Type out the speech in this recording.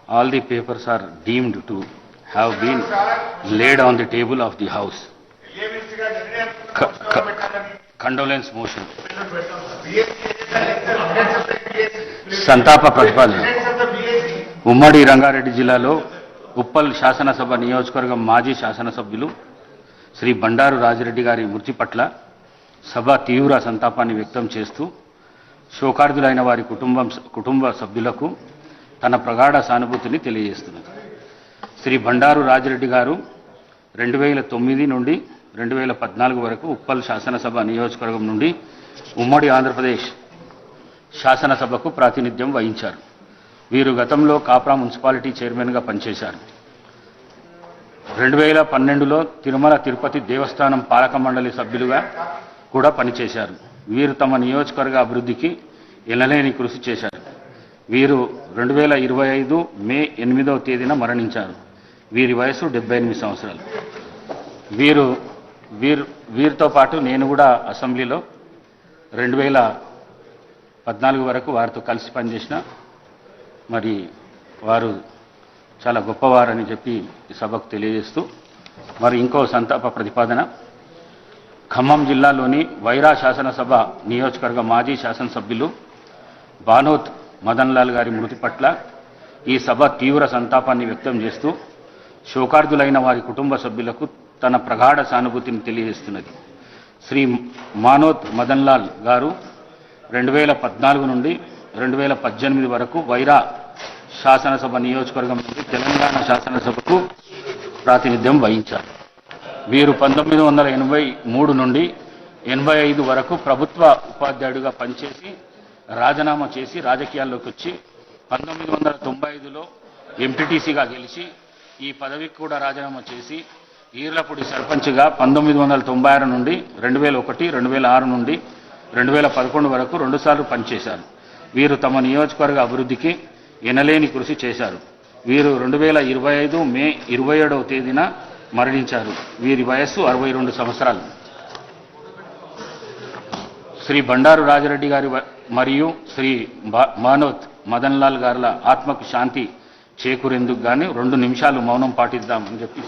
all the papers are deemed to have been laid on the table of the House. Condolence motion. సంతాప ప్రతిపాదన. ఉమ్మడి రంగారెడ్డి జిల్లాలో ఉప్పల్ శాసనసభ నియోజకవర్గం మాజీ శాసనసభ్యులు శ్రీ బండారు రాజిరెడ్డి గారి మృతి పట్ల సభ తీవ్ర సంతాపాన్ని వ్యక్తం చేస్తూ శోకార్దులైన వారి కుటుంబ సభ్యులకు తన ప్రగాఢ సానుభూతిని తెలియజేస్తున్నది. శ్రీ బండారు రాజిరెడ్డి గారు 2009 నుండి 2014 వరకు ఉప్పల్ శాసనసభ నియోజకవర్గం నుండి ఉమ్మడి ఆంధ్రప్రదేశ్ శాసనసభకు ప్రాతినిధ్యం వహించారు. వీరు గతంలో కాప్రా మున్సిపాలిటీ చైర్మన్గా పనిచేశారు. 2012లో తిరుమల తిరుపతి దేవస్థానం పాలక మండలి సభ్యులుగా కూడా పనిచేశారు. వీరు తమ నియోజకవర్గ అభివృద్ధికి ఎనలేని కృషి చేశారు. వీరు 2025 మే 8వ తేదీన మరణించారు. వీరి వయసు 78 సంవత్సరాలు. వీరితో పాటు నేను కూడా అసెంబ్లీలో 2014 వరకు వారితో కలిసి పనిచేసిన, మరి వారు చాలా గొప్పవారని చెప్పి ఈ సభకు తెలియజేస్తూ, మరి ఇంకో సంతాప ప్రతిపాదన. ఖమ్మం జిల్లాలోని వైరా శాసనసభ నియోజకవర్గ మాజీ శాసనసభ్యులు బానోత్ మదన్ లాల్ గారి మృతి పట్ల ఈ సభ తీవ్ర సంతాపాన్ని వ్యక్తం చేస్తూ శోకార్దులైన వారి కుటుంబ సభ్యులకు తన ప్రగాఢ సానుభూతిని తెలియజేస్తున్నది. శ్రీ మానోత్ మదన్ లాల్ గారు 2014 నుండి 2018 వరకు వైరా శాసనసభ నియోజకవర్గం నుండి తెలంగాణ శాసనసభకు ప్రాతినిధ్యం వహించారు. వీరు 1983 నుండి 85 వరకు ప్రభుత్వ ఉపాధ్యాయుడిగా పనిచేసి రాజీనామా చేసి రాజకీయాల్లోకి వచ్చి 1995లో ఎంపీటీసీగా గెలిచి ఈ పదవికి కూడా రాజీనామా చేసి ఈర్లపూడి సర్పంచ్గా 1996 నుండి 2001, 2006 నుండి 2011 వరకు 2 సార్లు పనిచేశారు. వీరు తమ నియోజకవర్గ అభివృద్ధికి ఎనలేని కృషి చేశారు. వీరు 2025 మే 27వ తేదీన మరణించారు. వీరి వయస్సు 62 సంవత్సరాలు. శ్రీ బండారు రాజిరెడ్డి గారి మరియు శ్రీ మానోత్ మదన్ లాల్ గారుల ఆత్మకు శాంతి చేకూరేందుకు గాను 2 నిమిషాలు మౌనం పాటిద్దామని చెప్పి